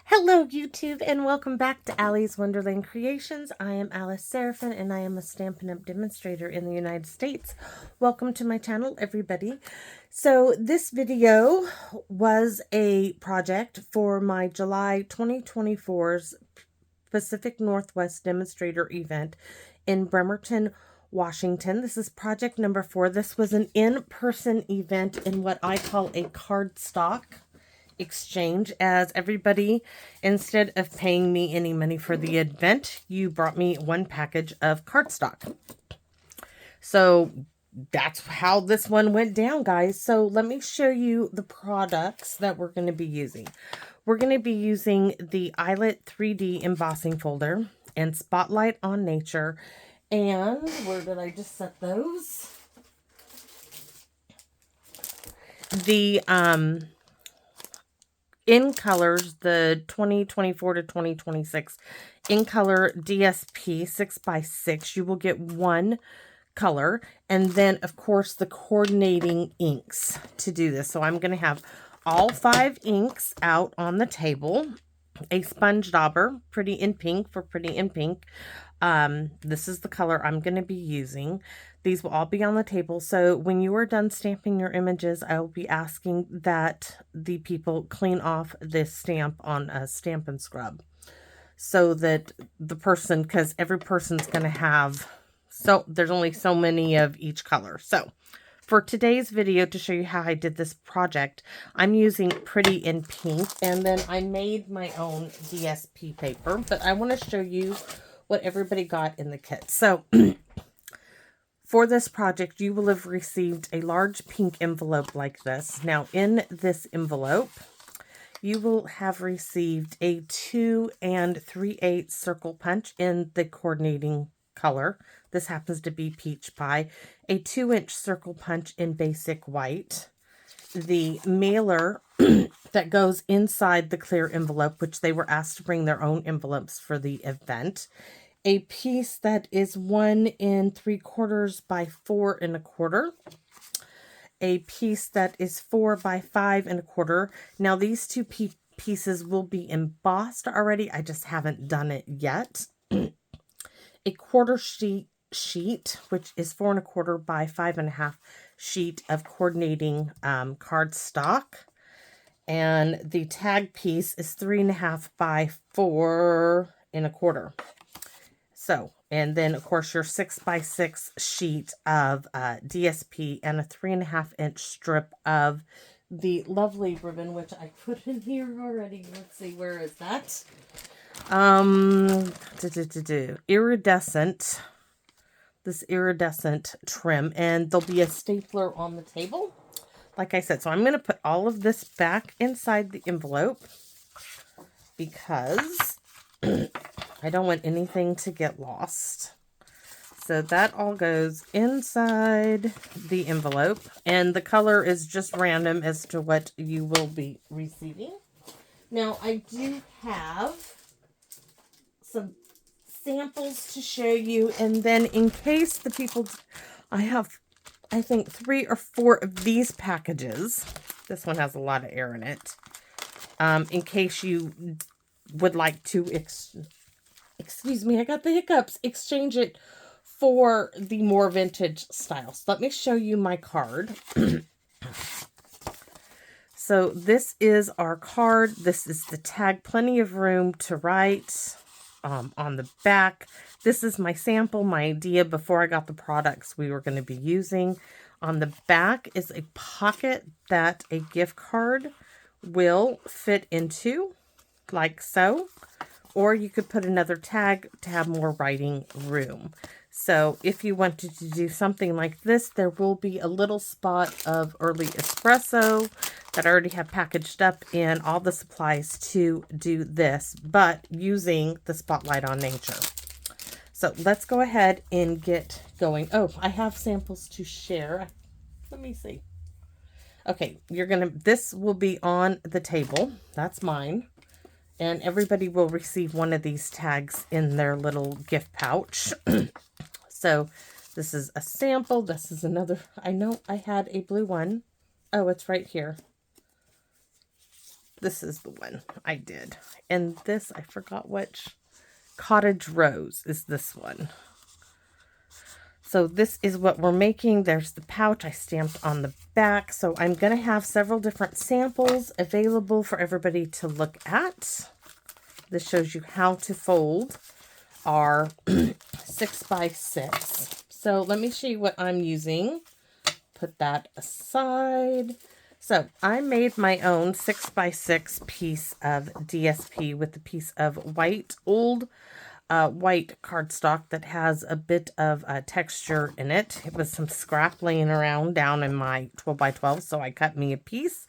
Hello YouTube and welcome back to Allie's Wonderland Creations. I am Alice Seraphin and I am a Stampin' Up! Demonstrator in the United States. Welcome to my channel, everybody. So this video was a project for my July 2024's Pacific Northwest Demonstrator event in Bremerton, Washington. This is project number 4. This was an in-person event in what I call a cardstock exchange, as everybody, instead of paying me any money for the event, you brought me one package of cardstock. So that's how this one went down, guys. So let me show you the products that we're going to be using. We're going to be using the eyelit 3D embossing folder and Spotlight on Nature. And where did I just set those? The incolors, the 2024 to 2026 incolor DSP 6x6. You will get one color, and then of course the coordinating inks to do this. So I'm going to have all 5 inks out on the table. A sponge dauber, Pretty in Pink for Pretty in Pink. This is the color I'm going to be using. These will all be on the table. So when you are done stamping your images, I will be asking that the people clean off this stamp on a Stampin' Scrub, so that the person, because every person's going to have, so there's only so many of each color. So for today's video, to show you how I did this project, I'm using Pretty in Pink, and then I made my own DSP paper, but I want to show you what everybody got in the kit. So for this project, you will have received a large pink envelope like this. Now in this envelope, you will have received a 2 3/8 circle punch in the coordinating color. This happens to be Peach Pie. A 2-inch circle punch in basic white. The mailer that goes inside the clear envelope, which they were asked to bring their own envelopes for the event. A piece that is 1 3/4 by 4 1/4. A piece that is 4 by 5 1/4. Now these two pieces will be embossed already. I just haven't done it yet. A quarter sheet, which is 4 1/4 by 5 1/2 sheet of coordinating cardstock. And the tag piece is 3 1/2 by 4 1/4. So, and then of course your 6x6 sheet of DSP and a 3 1/2 inch strip of the lovely ribbon, which I put in here already. Let's see, where is that? Iridescent. This iridescent trim, and there'll be a stapler on the table, like I said. So I'm going to put all of this back inside the envelope because I don't want anything to get lost. So that all goes inside the envelope, and the color is just random as to what you will be receiving. Now I do have some samples to show you, and then in case the people, I have, I think 3 or 4 of these packages. This one has a lot of air in it. In case you would like to excuse me, I got the hiccups, exchange it for the more vintage styles. Let me show you my card. So this is our card. This is the tag. Plenty of room to write on the back. This is my sample, my idea before I got the products we were going to be using. On the back is a pocket that a gift card will fit into, like so. Or you could put another tag to have more writing room. So if you wanted to do something like this, there will be a little spot of early espresso that I already have packaged up in all the supplies to do this, but using the Spotlight on Nature. So let's go ahead and get going. Oh, I have samples to share. Let me see. Okay, this will be on the table. That's mine. And everybody will receive one of these tags in their little gift pouch. So this is a sample. This is another. I know I had a blue one. Oh, it's right here. This is the one I did. And this, I forgot which. Cottage Rose is this one. So this is what we're making. There's the pouch I stamped on the back. So I'm going to have several different samples available for everybody to look at. This shows you how to fold our 6x6. So let me show you what I'm using. Put that aside. So I made my own 6x6 piece of DSP with a piece of white, old white cardstock that has a bit of texture in it. It was some scrap laying around down in my 12x12, so I cut me a piece.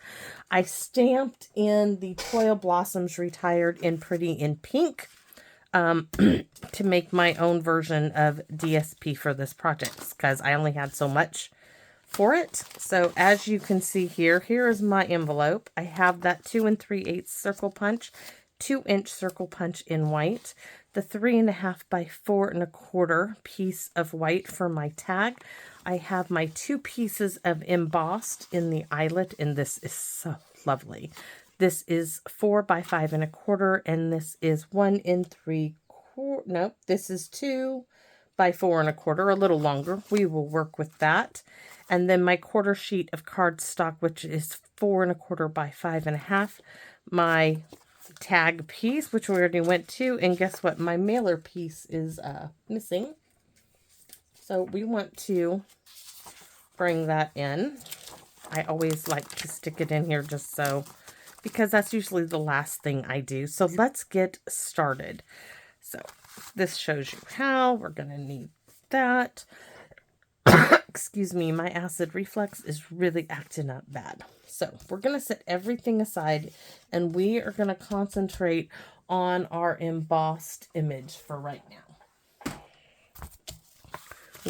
I stamped in the Toil Blossoms Retired in Pretty in Pink to make my own version of DSP for this project because I only had so much for it. So as you can see here, here is my envelope. I have that 2 3/8 circle punch, 2-inch circle punch in white, the 3.5 by 4 1/4 piece of white for my tag. I have my 2 pieces of embossed in the eyelit, and this is so lovely. This is 4 by 5 1/4, and this is 1 3/4. Nope, this is 2 by 4 1/4, a little longer. We will work with that. And then my quarter sheet of cardstock, which is 4 1/4 by 5 1/2. My tag piece, which we already went to, and guess what? My mailer piece is missing. So we want to bring that in. I always like to stick it in here just so, because that's usually the last thing I do. So let's get started. So this shows you how. We're going to need that. Excuse me, my acid reflux is really acting up bad. So we're going to set everything aside and we are going to concentrate on our embossed image for right now.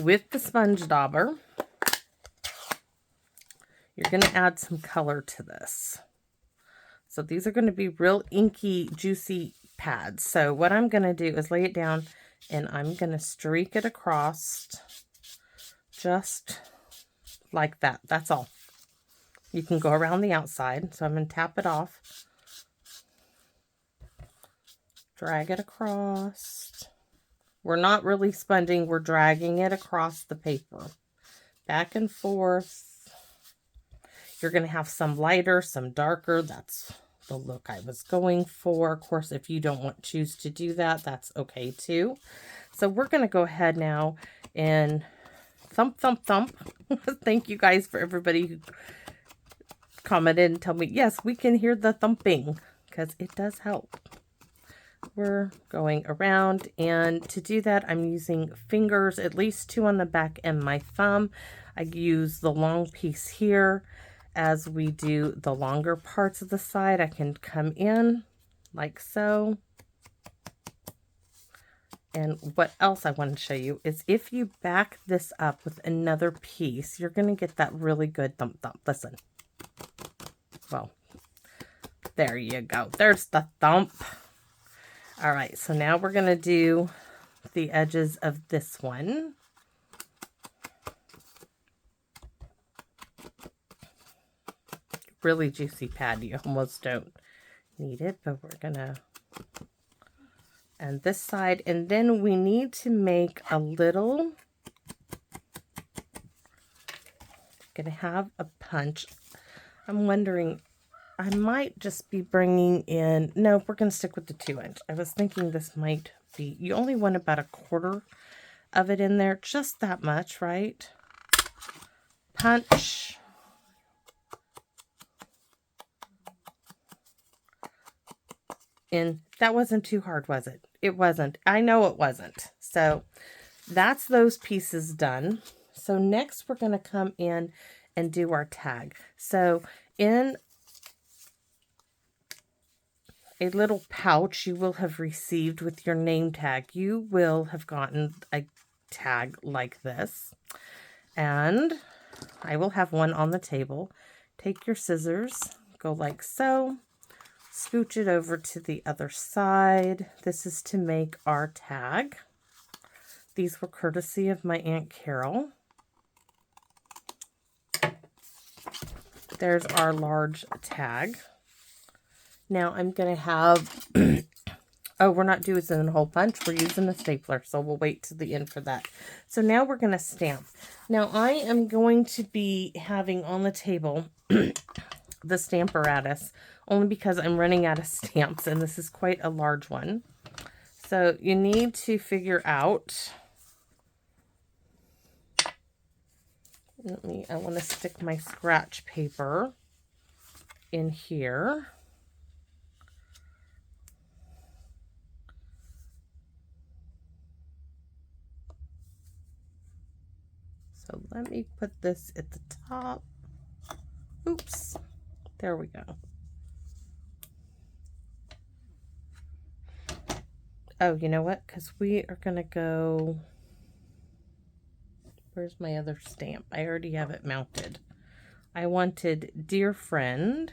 With the sponge dauber, you're going to add some color to this. So these are going to be real inky, juicy pads. So what I'm going to do is lay it down and I'm going to streak it across just like that. That's all. You can go around the outside. So I'm going to tap it off. Drag it across. We're not really sponging. We're dragging it across the paper. Back and forth. You're going to have some lighter, some darker. That's the look I was going for. Of course, if you don't choose to do that, that's okay too. So we're going to go ahead now and thump, thump, thump. Thank you guys for everybody who commented and tell me, yes, we can hear the thumping because it does help. We're going around, and to do that, I'm using fingers, at least 2 on the back and my thumb. I use the long piece here. As we do the longer parts of the side, I can come in like so. And what else I want to show you is if you back this up with another piece, you're going to get that really good thump thump. Listen. Well, there you go. There's the thump. All right, so now we're going to do the edges of this one. Really juicy pad. You almost don't need it, but we're going to... And this side, and then we need to make a little, gonna have a punch. I'm wondering, I might just be bringing in, no, we're gonna stick with the 2-inch. I was thinking this might be, you only want about 1/4 of it in there, just that much, right? Punch. And that wasn't too hard, was it? It wasn't. I know it wasn't. So that's those pieces done. So next we're going to come in and do our tag. So in a little pouch you will have received with your name tag, you will have gotten a tag like this. And I will have one on the table. Take your scissors, go like so. Scooch it over to the other side. This is to make our tag. These were courtesy of my Aunt Carol. There's our large tag. Now I'm going to have, oh, we're not using a whole bunch. We're using a stapler, so we'll wait to the end for that. So now we're going to stamp. Now I am going to be having on the table the Stamparatus, only because I'm running out of stamps, and this is quite a large one. So you need to figure out, I want to stick my scratch paper in here. So let me put this at the top. Oops, there we go. Oh, you know what? Because we are going to go, where's my other stamp? I already have it mounted. I wanted Dear Friend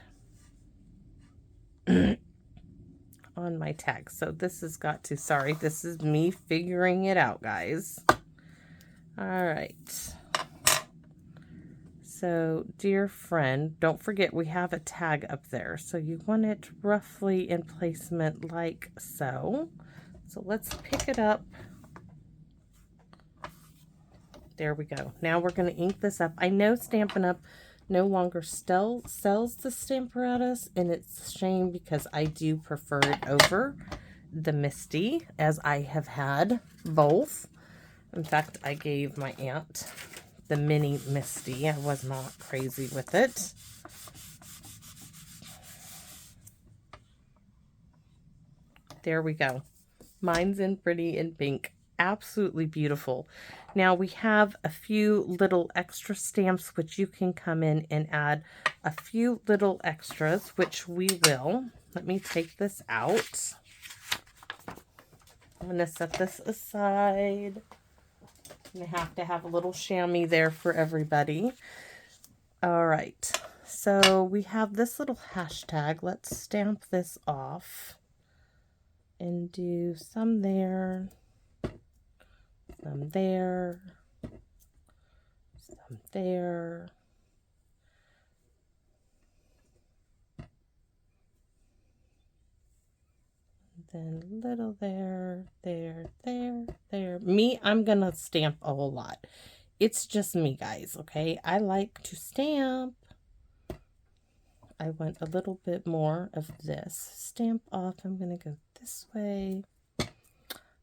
on my tag. So this has got to, sorry, this is me figuring it out, guys. All right. So, Dear Friend, don't forget we have a tag up there. So you want it roughly in placement like so. So let's pick it up. There we go. Now we're going to ink this up. I know Stampin' Up! No longer sells the Stamparatus, and it's a shame because I do prefer it over the Misty, as I have had both. In fact, I gave my aunt the mini Misty. I was not crazy with it. There we go. Mine's in pretty in pink. Absolutely beautiful. Now we have a few little extra stamps, which you can come in and add a few little extras, which we will. Let me take this out. I'm going to set this aside. I'm going to have a little chamois there for everybody. All right. So we have this little hashtag. Let's stamp this off and do some there. Some there, some there, then little there, there, there. Me, I'm gonna stamp a whole lot. It's just me, guys, okay? I like to stamp. I want a little bit more of this. Stamp off. I'm gonna go this way.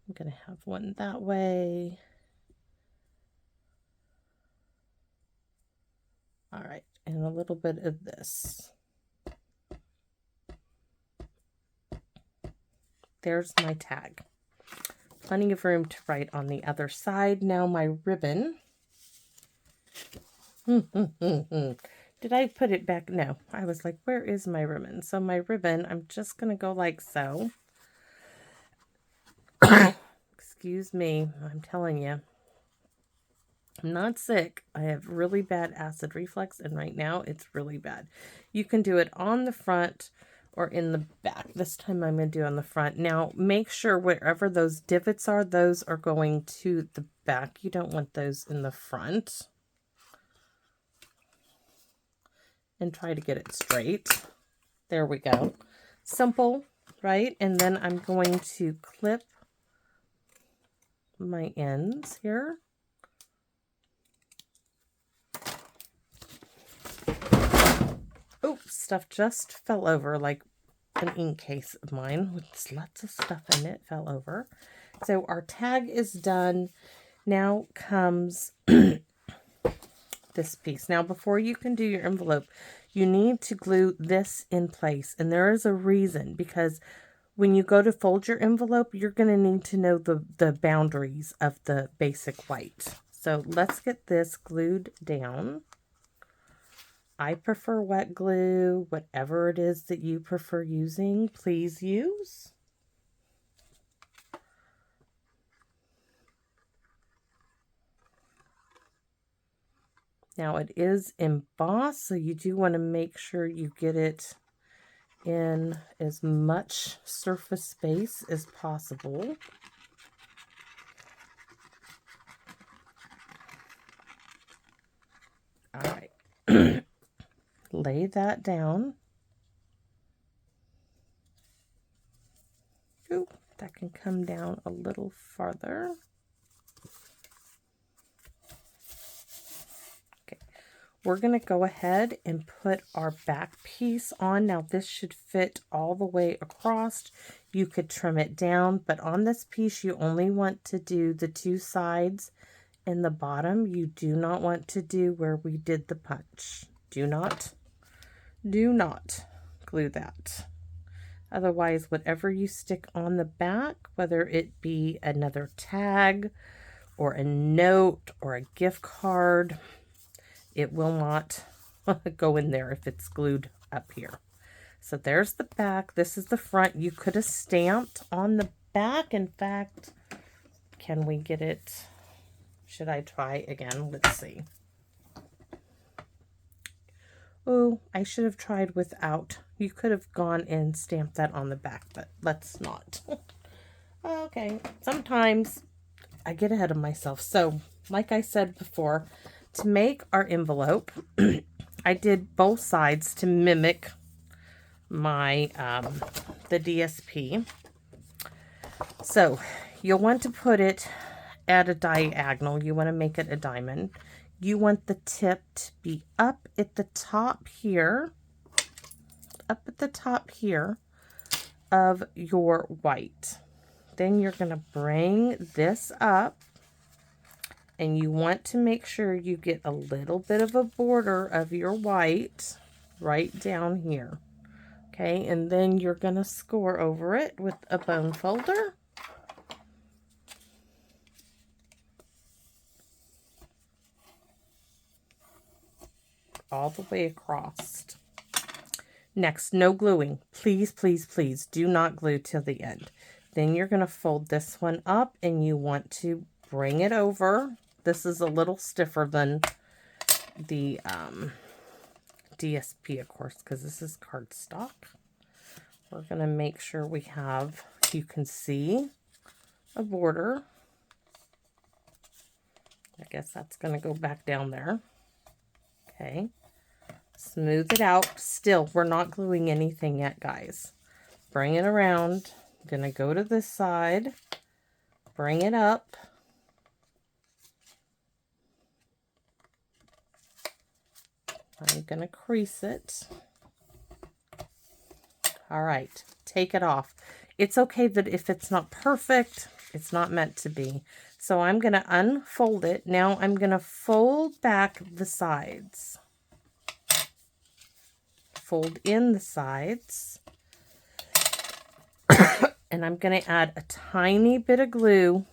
I'm going to have one that way. All right, and a little bit of this. There's my tag. Plenty of room to write on the other side. Now my ribbon. Did I put it back? No. I was like, where is my ribbon? So my ribbon, I'm just going to go like so. Excuse me, I'm telling you. I'm not sick. I have really bad acid reflux, and right now it's really bad. You can do it on the front or in the back. This time I'm going to do on the front. Now, make sure wherever those divots are, those are going to the back. You don't want those in the front. And try to get it straight. There we go. Simple, right? And then I'm going to clip my ends here. Oh, stuff just fell over, like an ink case of mine with lots of stuff in it fell over. So our tag is done. Now comes this piece. Now, before you can do your envelope, you need to glue this in place. And there is a reason, because when you go to fold your envelope, you're going to need to know the boundaries of the basic white. So let's get this glued down. I prefer wet glue. Whatever it is that you prefer using, please use. Now it is embossed, so you do want to make sure you get it in as much surface space as possible. All right. Lay that down. Ooh, that can come down a little farther. Okay, we're going to go ahead and put our back piece on. Now this should fit all the way across. You could trim it down, but on this piece you only want to do the two sides in the bottom. You do not want to do where we did the punch. Do not glue that. Otherwise, whatever you stick on the back, whether it be another tag or a note or a gift card, it will not go in there if it's glued up here. So there's the back. This is the front. You could have stamped on the back. In fact, can we get it? Should I try again? Let's see. Oh, I should have tried without. You could have gone and stamped that on the back, but let's not. Okay, sometimes I get ahead of myself. So, like I said before, to make our envelope, I did both sides to mimic my the DSP. So, you'll want to put it at a diagonal. You want to make it a diamond. You want the tip to be up at the top here, of your white. Then you're going to bring this up, and you want to make sure you get a little bit of a border of your white right down here. Okay, and then you're going to score over it with a bone folder. All the way across. Next, no gluing. Please, please, please do not glue till the end. Then you're going to fold this one up and you want to bring it over. This is a little stiffer than the DSP, of course, because this is cardstock. We're going to make sure we have, you can see a border. I guess that's going to go back down there. Okay. Smooth it out. Still, we're not gluing anything yet, guys. Bring it around. I'm going to go to this side. Bring it up. I'm going to crease it. All right. Take it off. It's okay that if it's not perfect, it's not meant to be. So I'm going to unfold it. Now I'm going to fold back the sides. Fold in the sides. And I'm going to add a tiny bit of glue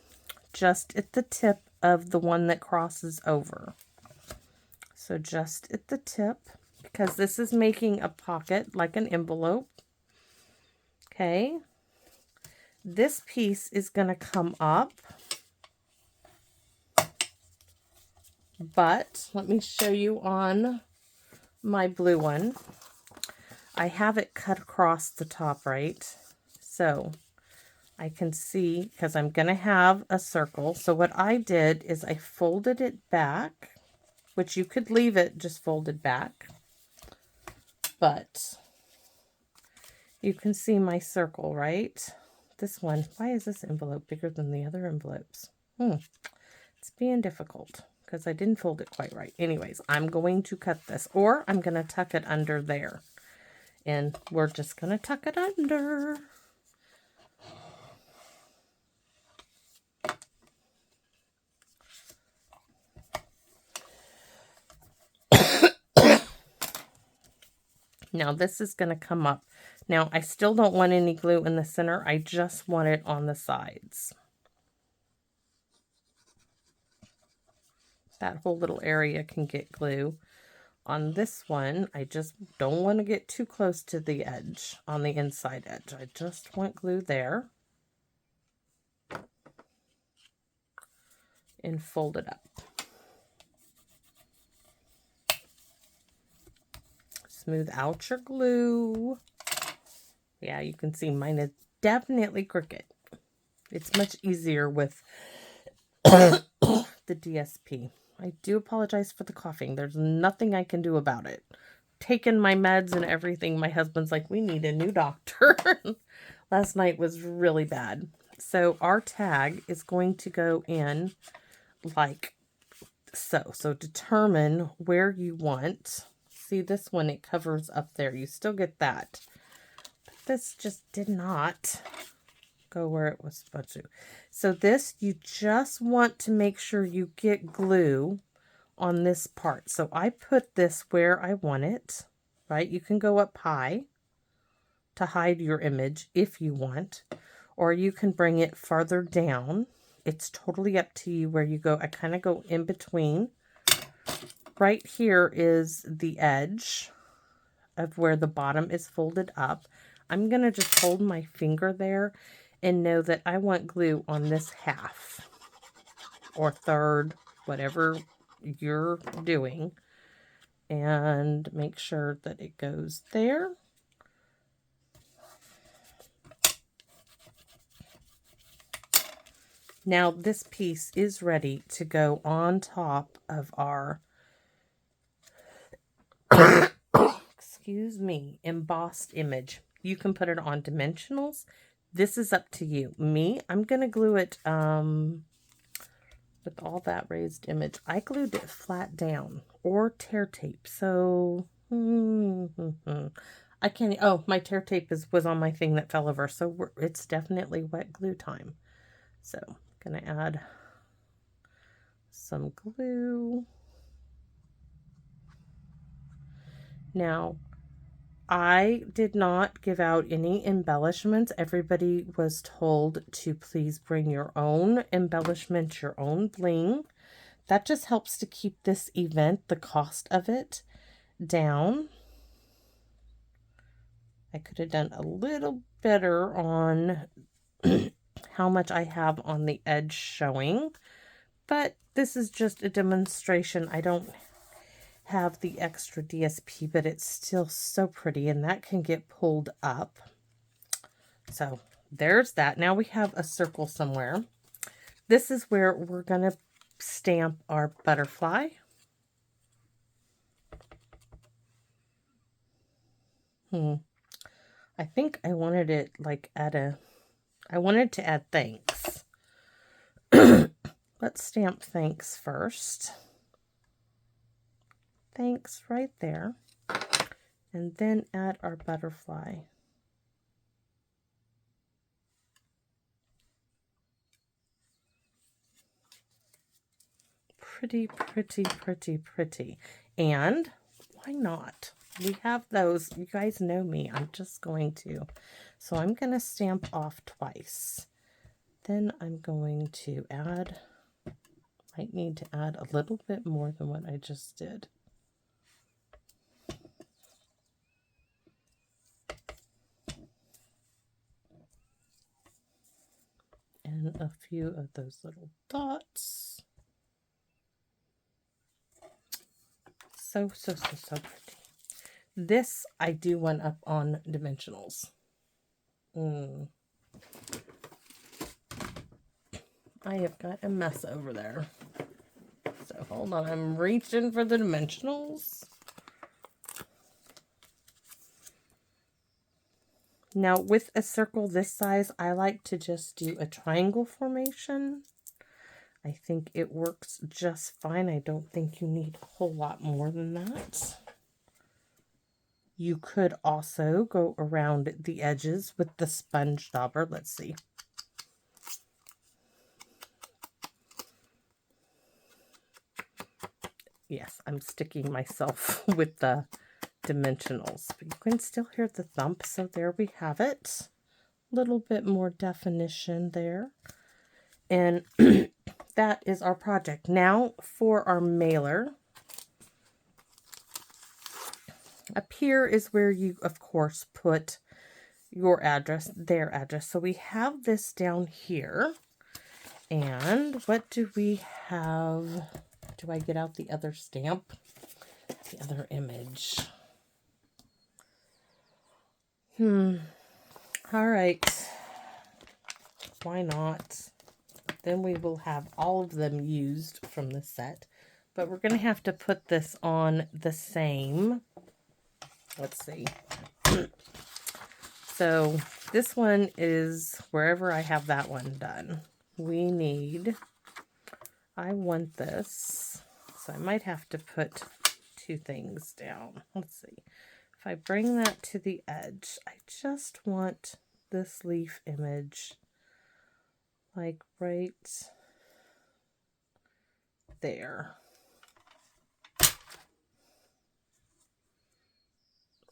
just at the tip of the one that crosses over. So just at the tip, because this is making a pocket like an envelope. Okay. This piece is going to come up. But let me show you on my blue one. I have it cut across the top, right? So I can see, because I'm going to have a circle. So what I did is I folded it back, which you could leave it just folded back. But you can see my circle, right? This one, why is this envelope bigger than the other envelopes? It's being difficult because I didn't fold it quite right. Anyways, I'm going to cut this, or I'm going to tuck it under there. And we're just going to tuck it under. Now this is going to come up. Now I still don't want any glue in the center. I just want it on the sides. That whole little area can get glue. On this one, I just don't want to get too close to the edge, on the inside edge. I just want glue there. And fold it up. Smooth out your glue. Yeah, you can see mine is definitely crooked. It's much easier with the DSP. I do apologize for the coughing. There's nothing I can do about it. Taken my meds and everything. My husband's like, we need a new doctor. Last night was really bad. So our tag is going to go in like so. So determine where you want. See this one, it covers up there. You still get that. But this just did not go where it was supposed to. So this, you just want to make sure you get glue on this part. So I put this where I want it, right? You can go up high to hide your image if you want, or you can bring it farther down. It's totally up to you where you go. I kind of go in between. Right here is the edge of where the bottom is folded up. I'm going to just hold my finger there and know that I want glue on this half or third, whatever you're doing, and make sure that it goes there. Now this piece is ready to go on top of our excuse me, embossed image. You can put it on dimensionals. This is up to you. Me, I'm going to glue it with all that raised image. I glued it flat down or tear tape. So I can't. Oh, my tear tape was on my thing that fell over. So it's definitely wet glue time. So I'm going to add some glue. Now, I did not give out any embellishments. Everybody was told to please bring your own embellishments, your own bling. That just helps to keep this event, the cost of it, down. I could have done a little better on how much I have on the edge showing, but this is just a demonstration. I don't have the extra DSP, but it's still so pretty, and that can get pulled up. So there's that. Now we have a circle somewhere. This is where we're going to stamp our butterfly. I think I wanted it like I wanted to add thanks. Let's stamp thanks first. Thanks right there. And then add our butterfly. Pretty, pretty, pretty, pretty. And why not? We have those. You guys know me. I'm just going to. So I'm going to stamp off twice. Then I'm going to add, might need to add a little bit more than what I just did. And a few of those little dots. So pretty. This I do want up on dimensionals. I have got a mess over there. So hold on, I'm reaching for the dimensionals. Now with a circle this size, I like to just do a triangle formation. I think it works just fine. I don't think you need a whole lot more than that. You could also go around the edges with the sponge dauber. Let's see. Yes, I'm sticking myself with the dimensionals, but you can still hear the thump. So there we have it. A little bit more definition there. And that is our project. Now for our mailer. Up here is where you, of course, put your address, their address. So we have this down here. And what do we have? Do I get out the other stamp? The other image. All right. Why not? Then we will have all of them used from the set. But we're going to have to put this on the same. Let's see. So this one is wherever I have that one done. We need, I want this, so I might have to put 2 things down. Let's see. If I bring that to the edge, I just want this leaf image like right there.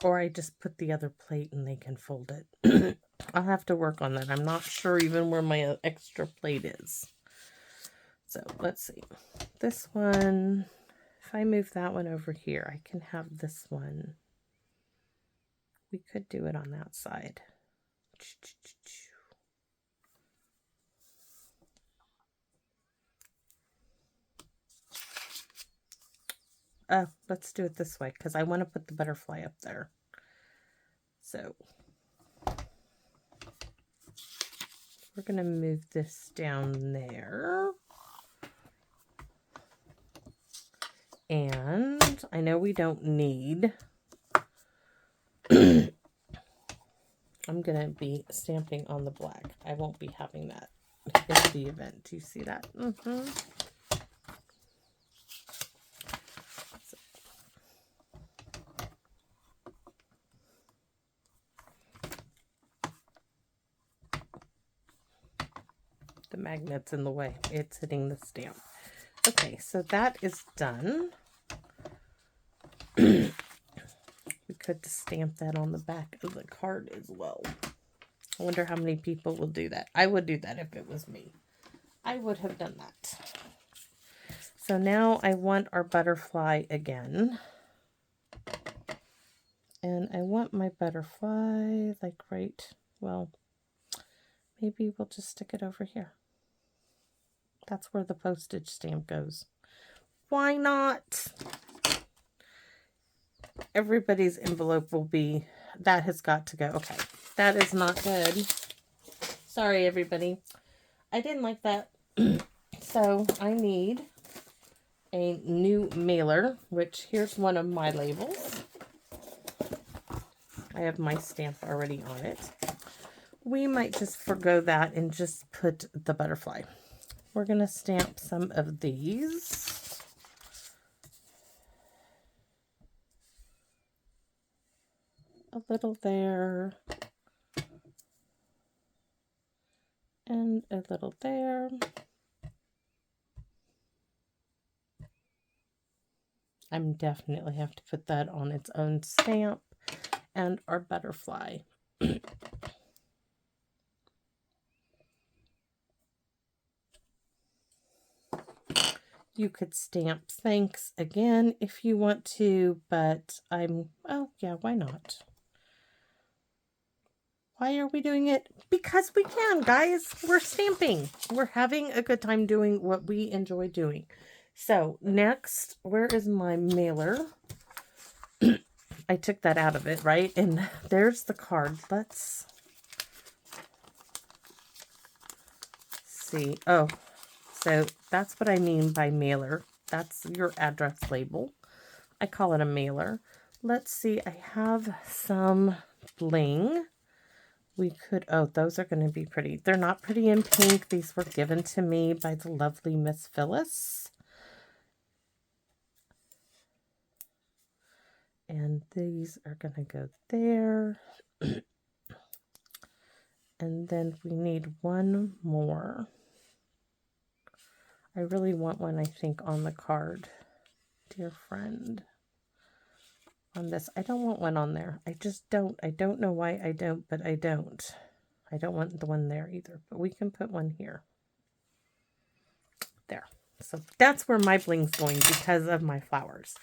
Or I just put the other plate and they can fold it. I'll have to work on that. I'm not sure even where my extra plate is. So let's see. This one, if I move that one over here, I can have this one. We could do it on that side. Let's do it this way because I want to put the butterfly up there. So we're going to move this down there. And I know we don't need, I'm going to be stamping on the black. I won't be having that in the event. Do you see that? The magnet's in the way. It's hitting the stamp. Okay, so that is done. We could stamp that on the back of the card as well. I wonder how many people will do that. I would do that if it was me. I would have done that. So now I want our butterfly again. And I want my butterfly like right, well, maybe we'll just stick it over here. That's where the postage stamp goes. Why not? Everybody's envelope will be, that has got to go. Okay, that is not good. Sorry, everybody. I didn't like that. So I need a new mailer, which here's one of my labels. I have my stamp already on it. We might just forgo that and just put the butterfly. We're going to stamp some of these. A little there. And a little there. I'm definitely have to put that on its own stamp. And our butterfly. You could stamp thanks again if you want to, but oh yeah, why not? Why are we doing it? Because we can, guys. We're stamping. We're having a good time doing what we enjoy doing. So next, where is my mailer? I took that out of it, right? And there's the card. Let's see. Oh, so that's what I mean by mailer. That's your address label. I call it a mailer. Let's see. I have some bling. We could, oh, those are going to be pretty. They're not pretty in pink. These were given to me by the lovely Miss Phyllis. And these are going to go there. And then we need one more. I really want one, I think, on the card. Dear friend. On this. I don't want one on there. I just don't. I don't know why I don't, but I don't. I don't want the one there either. But we can put one here. There. So that's where my bling's going because of my flowers.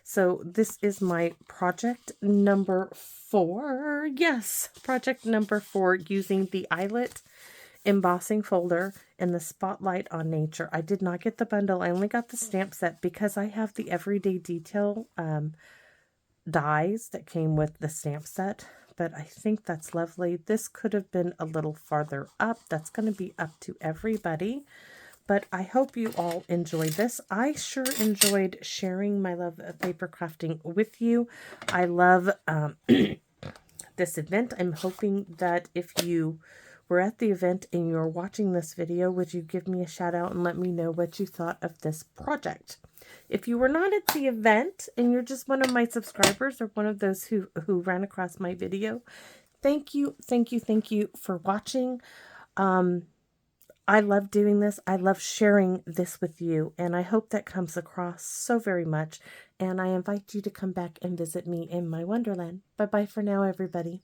So this is my project number 4. Yes, project number 4 using the eyelit embossing folder and the Spotlight on Nature. I did not get the bundle. I only got the stamp set because I have the Everyday Detail dies that came with the stamp set. But I think that's lovely. This could have been a little farther up. That's going to be up to everybody. But I hope you all enjoyed this. I sure enjoyed sharing my love of paper crafting with you. I love this event. I'm hoping that if you were at the event and you're watching this video, would you give me a shout out and let me know what you thought of this project? If you were not at the event and you're just one of my subscribers or one of those who ran across my video, thank you for watching. I love doing this. I love sharing this with you, and I hope that comes across so very much. And I invite you to come back and visit me in my wonderland. Bye-bye for now, everybody.